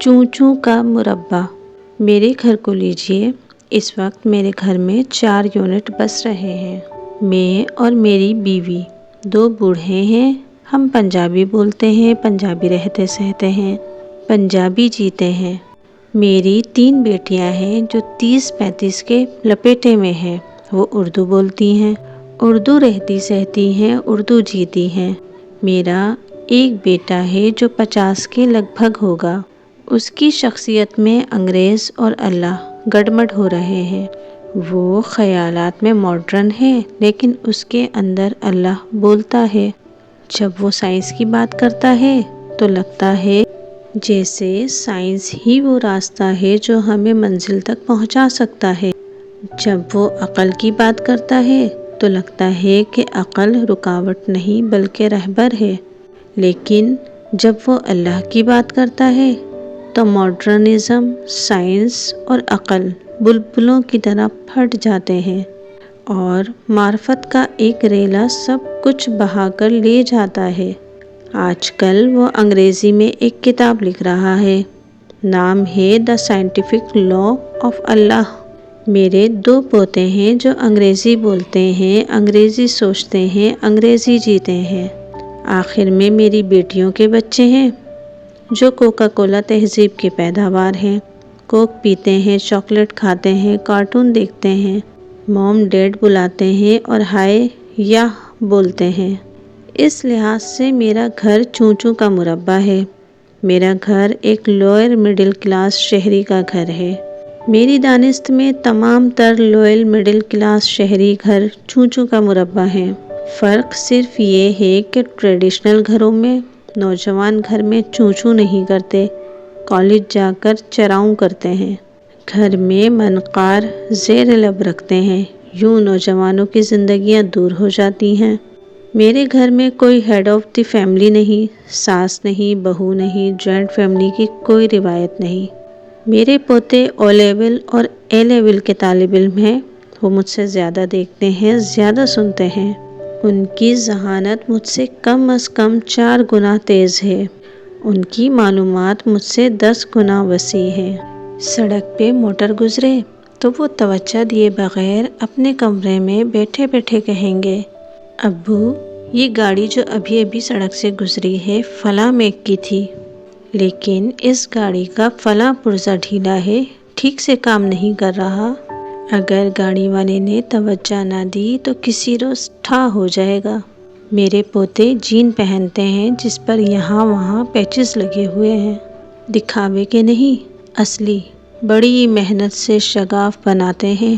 چونچوں کا مربع۔ میرے گھر کو لیجئے، اس وقت میرے گھر میں 4 یونٹ بس رہے ہیں۔ میں اور میری بیوی، 2 بوڑھے ہیں۔ ہم پنجابی بولتے ہیں، پنجابی رہتے سہتے ہیں، پنجابی جیتے ہیں۔ میری 3 بیٹیاں ہیں جو 30-35 کے لپیٹے میں ہیں۔ وہ اردو بولتی ہیں، اردو رہتی سہتی ہیں، اردو جیتی ہیں۔ میرا ایک بیٹا ہے جو 50 کے لگ بھگ ہوگا۔ اس کی شخصیت میں انگریز اور اللہ گڑمڑ ہو رہے ہیں۔ وہ خیالات میں ماڈرن ہے لیکن اس کے اندر اللہ بولتا ہے۔ جب وہ سائنس کی بات کرتا ہے تو لگتا ہے جیسے سائنس ہی وہ راستہ ہے جو ہمیں منزل تک پہنچا سکتا ہے۔ جب وہ عقل کی بات کرتا ہے تو لگتا ہے کہ عقل رکاوٹ نہیں بلکہ رہبر ہے۔ لیکن جب وہ اللہ کی بات کرتا ہے تو ماڈرنزم، سائنس اور عقل بلبلوں کی طرح پھٹ جاتے ہیں اور معرفت کا ایک ریلا سب کچھ بہا کر لے جاتا ہے۔ آج کل وہ انگریزی میں ایک کتاب لکھ رہا ہے، نام ہے دی سائنٹیفک لا آف اللہ۔ میرے 2 پوتے ہیں جو انگریزی بولتے ہیں، انگریزی سوچتے ہیں، انگریزی جیتے ہیں۔ آخر میں میری بیٹیوں کے بچے ہیں جو کوکا کولا تہذیب کی پیداوار ہیں۔ کوک پیتے ہیں، چاکلیٹ کھاتے ہیں، کارٹون دیکھتے ہیں، موم ڈیڈ بلاتے ہیں اور ہائے یا بولتے ہیں۔ اس لحاظ سے میرا گھر چونچوں کا مربع ہے۔ میرا گھر ایک لوئر مڈل کلاس شہری کا گھر ہے۔ میری دانست میں تمام تر لوئر مڈل کلاس شہری گھر چونچوں کا مربع ہیں۔ فرق صرف یہ ہے کہ ٹریڈیشنل گھروں میں نوجوان گھر میں چونچوں نہیں کرتے، کالج جا کر چراؤں کرتے ہیں۔ گھر میں منقار زیر لب رکھتے ہیں، یوں نوجوانوں کی زندگیاں دور ہو جاتی ہیں۔ میرے گھر میں کوئی ہیڈ آف دی فیملی نہیں، ساس نہیں، بہو نہیں، جوائنٹ فیملی کی کوئی روایت نہیں۔ میرے پوتے او لیول اور اے لیول کے طالب علم ہیں۔ وہ مجھ سے زیادہ دیکھتے ہیں، زیادہ سنتے ہیں۔ ان کی ذہانت مجھ سے کم از کم 4 گنا تیز ہے۔ ان کی معلومات مجھ سے 10 گنا وسیع ہے۔ سڑک پہ موٹر گزرے تو وہ توجہ دیے بغیر اپنے کمرے میں بیٹھے بیٹھے کہیں گے، ابو یہ گاڑی جو ابھی ابھی سڑک سے گزری ہے فلاں میک کی تھی، لیکن اس گاڑی کا فلاں پرزہ ڈھیلا ہے، ٹھیک سے کام نہیں کر رہا۔ اگر گاڑی والے نے توجہ نہ دی تو کسی روز ٹھا ہو جائے گا۔ میرے پوتے جین پہنتے ہیں جس پر یہاں وہاں پیچز لگے ہوئے ہیں، دکھاوے کے نہیں، اصلی بڑی محنت سے شگاف بناتے ہیں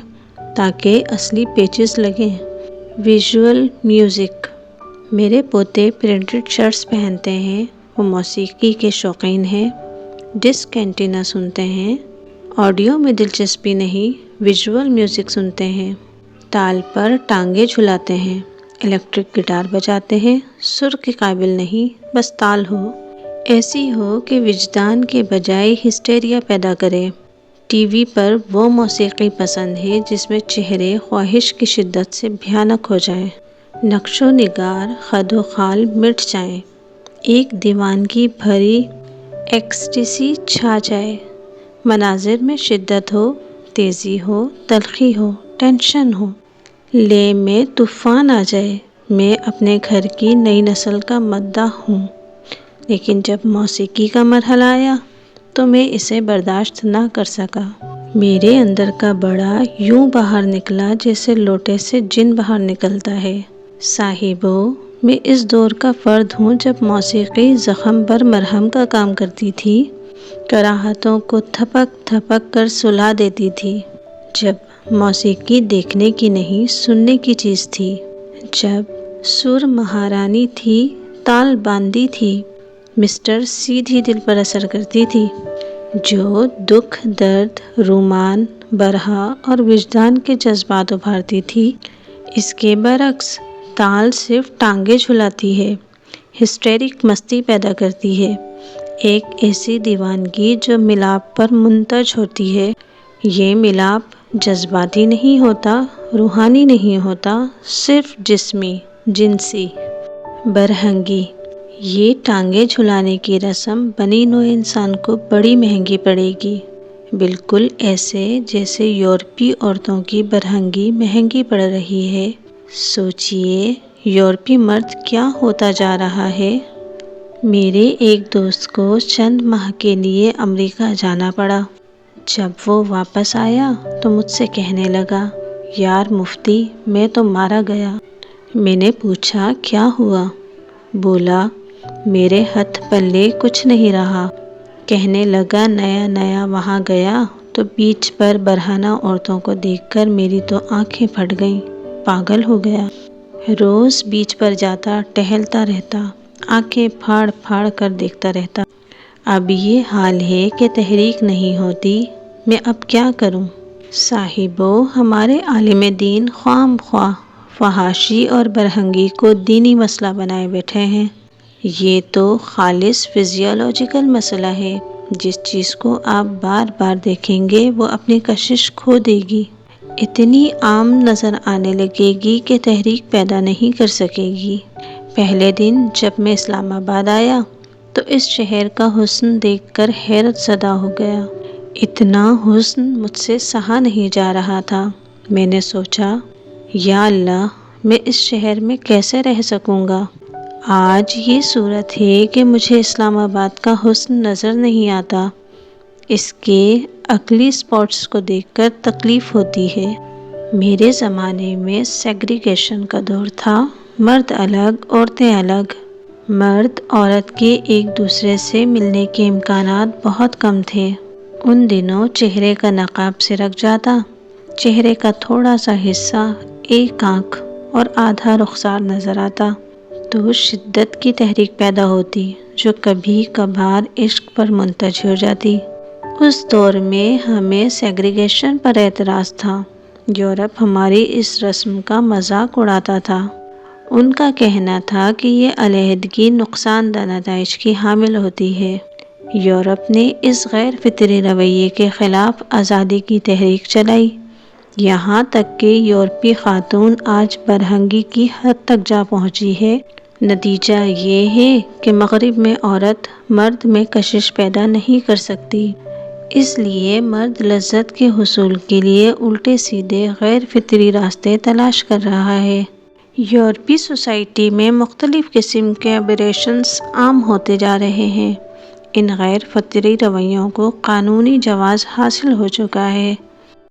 تاکہ اصلی پیچز لگیں۔ Visual music. میرے پوتے پرنٹڈ شرٹس پہنتے ہیں، وہ موسیقی کے شوقین ہیں، ڈسک کینٹینا سنتے ہیں، آڈیو میں دلچسپی نہیں، ویژول میوزک سنتے ہیں، تال پر ٹانگیں جھلاتے ہیں، الیکٹرک گٹار بجاتے ہیں، سر کے قابل نہیں، بس تال ہو، ایسی ہو کہ وجدان کے بجائے ہسٹیریا پیدا کرے۔ ٹی وی پر وہ موسیقی پسند ہے جس میں چہرے خواہش کی شدت سے بھیانک ہو جائیں، نقش و نگار خد و خال مٹ جائیں، ایک دیوانگی بھری ایکسٹیسی چھا جائے، مناظر میں شدت ہو، تیزی ہو، تلخی ہو، ٹینشن ہو، لے میں طوفان آ جائے۔ میں اپنے گھر کی نئی نسل کا مداح ہوں، لیکن جب موسیقی کا مرحلہ آیا تو میں اسے برداشت نہ کر سکا۔ میرے اندر کا بڑا یوں باہر نکلا جیسے لوٹے سے جن باہر نکلتا ہے۔ صاحبو، میں اس دور کا فرد ہوں جب موسیقی زخم پر مرہم کا کام کرتی تھی، کراہتوں کو تھپک تھپک کر سلا دیتی تھی۔ جب موسیقی دیکھنے کی نہیں سننے کی چیز تھی، جب سر مہارانی تھی، تال باندھی تھی، مسٹر سیدھی دل پر اثر کرتی تھی، جو دکھ، درد، رومان، برہا اور وجدان کے جذبات ابھارتی تھی۔ اس کے برعکس تال صرف ٹانگیں جھلاتی ہے، ہسٹیرک مستی پیدا کرتی ہے، ایک ایسی دیوانگی جو ملاپ پر منتج ہوتی ہے۔ یہ ملاپ جذباتی نہیں ہوتا، روحانی نہیں ہوتا، صرف جسمی، جنسی، برہنگی۔ یہ ٹانگیں جھلانے کی رسم بنی نوع انسان کو بڑی مہنگی پڑے گی، بالکل ایسے جیسے یورپی عورتوں کی برہنگی مہنگی پڑ رہی ہے۔ سوچئے یورپی مرد کیا ہوتا جا رہا ہے۔ میرے ایک دوست کو چند ماہ کے لیے امریکہ جانا پڑا۔ جب وہ واپس آیا تو مجھ سے کہنے لگا، یار مفتی میں تو مارا گیا۔ میں نے پوچھا کیا ہوا؟ بولا میرے ہتھ پلے کچھ نہیں رہا۔ کہنے لگا نیا نیا وہاں گیا تو بیچ پر برہنہ عورتوں کو دیکھ کر میری تو آنکھیں پھٹ گئیں، پاگل ہو گیا۔ روز بیچ پر جاتا، ٹہلتا رہتا، آنکھیں پھاڑ پھاڑ کر دیکھتا رہتا۔ اب یہ حال ہے کہ تحریک نہیں ہوتی، میں اب کیا کروں؟ صاحبو، ہمارے عالم دین خواہ مخواہ فحاشی اور برہنگی کو دینی مسئلہ بنائے بیٹھے ہیں۔ یہ تو خالص فزیولوجیکل مسئلہ ہے، جس چیز کو آپ بار بار دیکھیں گے وہ اپنی کشش کھو دے گی، اتنی عام نظر آنے لگے گی کہ تحریک پیدا نہیں کر سکے گی۔ پہلے دن جب میں اسلام آباد آیا تو اس شہر کا حسن دیکھ کر حیرت زدہ ہو گیا۔ اتنا حسن مجھ سے سہا نہیں جا رہا تھا۔ میں نے سوچا یا اللہ، میں اس شہر میں کیسے رہ سکوں گا؟ آج یہ صورت ہے کہ مجھے اسلام آباد کا حسن نظر نہیں آتا، اس کے عقلی اسپاٹس کو دیکھ کر تکلیف ہوتی ہے۔ میرے زمانے میں سیگریگیشن کا دور تھا، مرد الگ عورتیں الگ۔ مرد عورت کے ایک دوسرے سے ملنے کے امکانات بہت کم تھے۔ ان دنوں چہرے کا نقاب سرک جاتا، چہرے کا تھوڑا سا حصہ، ایک آنکھ اور آدھا رخسار نظر آتا تو شدت کی تحریک پیدا ہوتی جو کبھی کبھار عشق پر منتج ہو جاتی۔ اس دور میں ہمیں سیگریگیشن پر اعتراض تھا۔ یورپ ہماری اس رسم کا مذاق اڑاتا تھا۔ ان کا کہنا تھا کہ یہ علیحدگی نقصان دہ نتائج کی حامل ہوتی ہے۔ یورپ نے اس غیر فطری رویے کے خلاف آزادی کی تحریک چلائی، یہاں تک کہ یورپی خاتون آج برہنگی کی حد تک جا پہنچی ہے۔ نتیجہ یہ ہے کہ مغرب میں عورت مرد میں کشش پیدا نہیں کر سکتی، اس لیے مرد لذت کے حصول کے لیے الٹے سیدھے غیر فطری راستے تلاش کر رہا ہے۔ یورپی سوسائٹی میں مختلف قسم کے ایبریشنز عام ہوتے جا رہے ہیں۔ ان غیر فطری رویوں کو قانونی جواز حاصل ہو چکا ہے۔